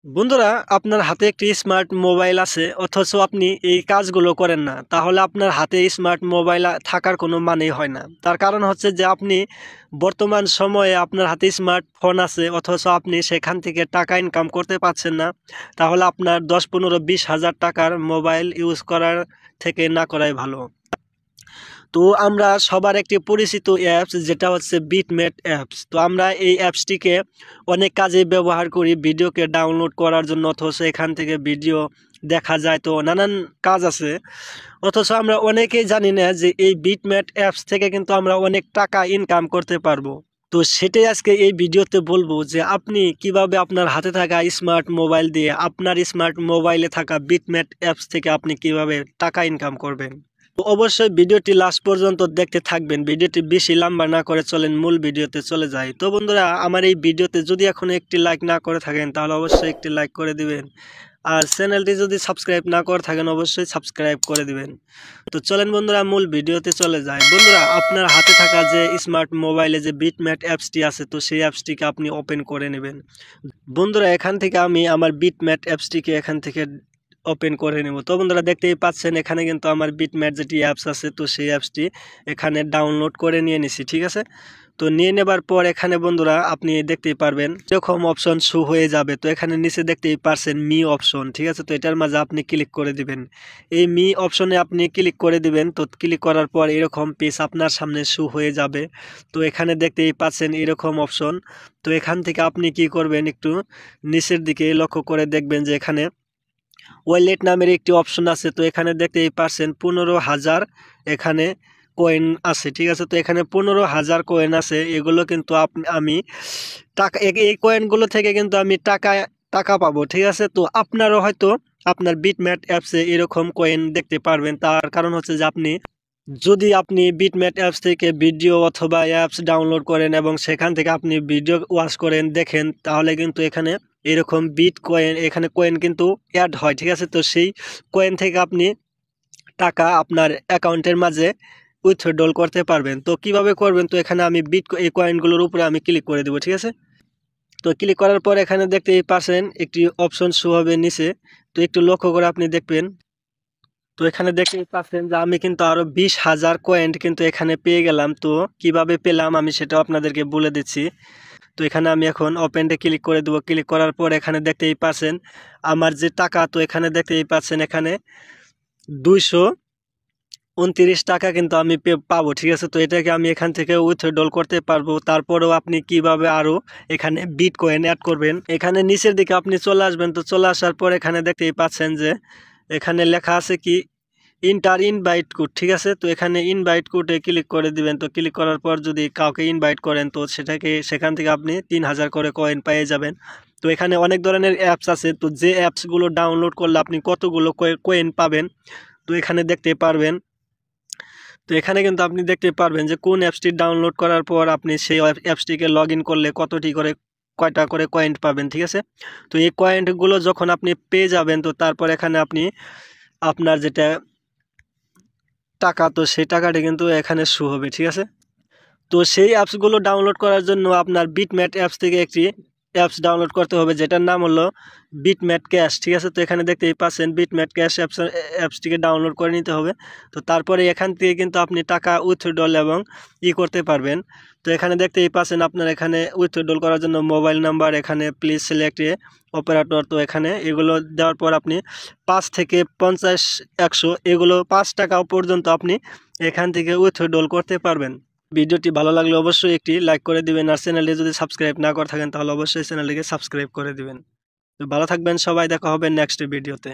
বন্ধুরা, আপনার হাতে একটি স্মার্ট মোবাইল আছে অথচ আপনি এই কাজগুলো করেন না, তাহলে আপনার হাতে স্মার্ট মোবাইল থাকার কোনো মানেই হয় না। তার কারণ হচ্ছে যে আপনি বর্তমান সময়ে আপনার হাতে স্মার্টফোন আছে অথচ আপনি সেখান থেকে টাকা ইনকাম করতে পারছেন না। তাহলে আপনার 10, 15, 20 হাজার টাকার মোবাইল ইউজ করার থেকে না করাই ভালো। তো আমরা সবার একটি পরিচিত অ্যাপস যেটা হচ্ছে বিটমেট অ্যাপস। তো আমরা এই অ্যাপসটিকে অনেক কাজে ব্যবহার করি, ভিডিওকে ডাউনলোড করার জন্য, অথচ এখান থেকে ভিডিও দেখা যায়, তো নানান কাজ আছে। অথচ আমরা অনেকেই জানি না যে এই বিটমেট অ্যাপস থেকে কিন্তু আমরা অনেক টাকা ইনকাম করতে পারবো। তো সেটাই আজকে এই ভিডিওতে বলবো যে আপনি কিভাবে আপনার হাতে থাকা স্মার্ট মোবাইল দিয়ে আপনার স্মার্ট মোবাইলে থাকা বিটমেট অ্যাপস থেকে আপনি কিভাবে টাকা ইনকাম করবেন। তো অবশ্যই ভিডিওটি লাস্ট পর্যন্ত দেখতে থাকবেন। ভিডিওটি বেশি লম্বা না করে চলেন মূল ভিডিওতে চলে যাই। তো বন্ধুরা, আমার এই ভিডিওতে যদি এখনো একটি লাইক না করে থাকেন তাহলে অবশ্যই একটি লাইক করে দিবেন, আর চ্যানেলটি যদি সাবস্ক্রাইব না করে থাকেন অবশ্যই সাবস্ক্রাইব করে দিবেন। তো চলেন বন্ধুরা মূল ভিডিওতে চলে যাই। বন্ধুরা, আপনার হাতে থাকা যে স্মার্ট মোবাইলে যে বিটমেট অ্যাপসটি আছে, তো সেই অ্যাপসটিকে আপনি ওপেন করে নেবেন। বন্ধুরা, এখান থেকে আমি আমার বিটমেট অ্যাপসটিকে এখান থেকে ওপেন করে নেব। তো বন্ধুরা, দেখতেই পাচ্ছেন এখানে কিন্তু আমার বিটমেট যেটি অ্যাপস আছে, তো সেই অ্যাপসটি এখানে ডাউনলোড করে নিয়ে নিছি, ঠিক আছে। তো নিয়ে নেবার পর এখানে বন্ধুরা আপনি দেখতেই পারবেন এরকম অপশন শো হয়ে যাবে। তো এখানে নিচে দেখতেই পারছেন মি অপশন, ঠিক আছে। তো এটার মাঝে আপনি ক্লিক করে দিবেন। এই মি অপশনে আপনি ক্লিক করে দিবেন। তো ক্লিক করার পর এরকম পেজ আপনার সামনে শো হয়ে যাবে। তো এখানে দেখতেই পাচ্ছেন এরকম অপশন। তো এখান থেকে আপনি কি করবেন, একটু নিচের দিকে লক্ষ্য করে দেখবেন যে এখানে ওয়ালেট নামের একটি অপশন আছে। তো এখানে দেখতেই পারছেন 15,000 এখানে কয়েন আছে, ঠিক আছে। তো এখানে 15,000 কয়েন আছে। এগুলো কিন্তু আমি টাকা, এই কয়েনগুলো থেকে কিন্তু আমি টাকা পাবো, ঠিক আছে। তো আপনারও হয়তো আপনার বিটম্যাট অ্যাপসে এরকম কয়েন দেখতে পারবেন। তার কারণ হচ্ছে যে যদি আপনি বিটম্যাট অ্যাপস থেকে ভিডিও অথবা অ্যাপস ডাউনলোড করেন এবং সেখান থেকে আপনি ভিডিও ওয়াচ করেন, দেখেন, তাহলে কিন্তু এখানে এরকম বিট কয়েন, এখানে কয়েন কিন্তু অ্যাড হয়, ঠিক আছে। তো সেই কয়েন থেকে আপনি টাকা আপনার অ্যাকাউন্টের মাঝে উইথড্রল করতে পারবেন। তো কিভাবে করবেন, তো এখানে আমি এই কয়েনগুলোর উপরে আমি ক্লিক করে দেবো, ঠিক আছে। তো ক্লিক করার পর এখানে দেখতেই পাচ্ছেন একটি অপশন শো হবে নিচে। তো একটু লক্ষ্য করে আপনি দেখবেন। তো এখানে দেখতেই পাচ্ছেন যে আমি কিন্তু আরো 20,000 কয়েন কিন্তু এখানে পেয়ে গেলাম। তো কিভাবে পেলাম আমি সেটাও আপনাদেরকে বলে দিচ্ছি। তো এখানে আমি এখন ওপেনটে ক্লিক করে দেবো। ক্লিক করার পর এখানে দেখতেই পাচ্ছেন আমার যে টাকা, তো এখানে দেখতেই পাচ্ছেন এখানে 229 টাকা কিন্তু আমি পাবো, ঠিক আছে। তো এটাকে আমি এখান থেকে উইথড্রল করতে পারবো। তারপরেও আপনি কিভাবে আরো এখানে বিট কয়েন অ্যাড করবেন, এখানে নিচের দিকে আপনি চলে আসবেন। তো চলে আসার পর এখানে দেখতেই পাচ্ছেন যে এখানে লেখা আছে কি ইন্টার ইনভাইট কোড, ঠিক আছে। তো এখানে ইনভাইট কোডে ক্লিক করে দিবেন। তো ক্লিক করার পর যদি কাউকে ইনভাইট করেন তো সেখান থেকে আপনি 3,000 করে কয়েন পেয়ে যাবেন। তো এখানে অনেক ধরনের অ্যাপস আছে। তো যে অ্যাপসগুলো ডাউনলোড করলে আপনি কতগুলো কয়েন পাবেন, তো এখানে দেখতে পারবেন। তো এখানে কিন্তু আপনি দেখতে পারবেন যে কোন অ্যাপসটি ডাউনলোড করার পর আপনি সেই অ্যাপসটিকে লগ ইন করলে কয়টা করে কয়েন পাবেন, ঠিক আছে। তো এই কয়েনগুলো যখন আপনি পেয়ে যাবেন, তো তারপর এখানে আপনি আপনার যেটা টাকা, তো সেই টাকাটি কিন্তু এখানে শো হবে, ঠিক আছে। তো সেই অ্যাপসগুলো ডাউনলোড করার জন্য আপনার বিটম্যাট অ্যাপস থেকে একটি অ্যাপস ডাউনলোড করতে হবে যেটার নাম হলো বিটম্যাট ক্যাশ, ঠিক আছে। তো এখানে দেখতেই পাচ্ছেন বিটম্যাট ক্যাশ অ্যাপসটিকে ডাউনলোড করে নিতে হবে। তো তারপরে এখান থেকে কিন্তু আপনি টাকা উইথড্রল এবং করতে পারবেন। তো এখানে দেখতেই পাচ্ছেন আপনার এখানে উইথড্রল করার জন্য মোবাইল নাম্বার, এখানে প্লিজ সিলেক্ট এ অপারেটর। তো এখানে এগুলো দেওয়ার পর আপনি 5 থেকে 50, 100 এগুলো 5 টাকা পর্যন্ত আপনি এখান থেকে উইথড্রল করতে পারবেন। ভিডিওটি ভালো লাগলে অবশ্যই একটি লাইক করে দিবেন, আর চ্যানেলটি যদি সাবস্ক্রাইব না করে থাকেন তাহলে অবশ্যই চ্যানেলটিকে সাবস্ক্রাইব করে দিবেন। তো ভালো থাকবেন সবাই, দেখা হবে নেক্সট ভিডিওতে।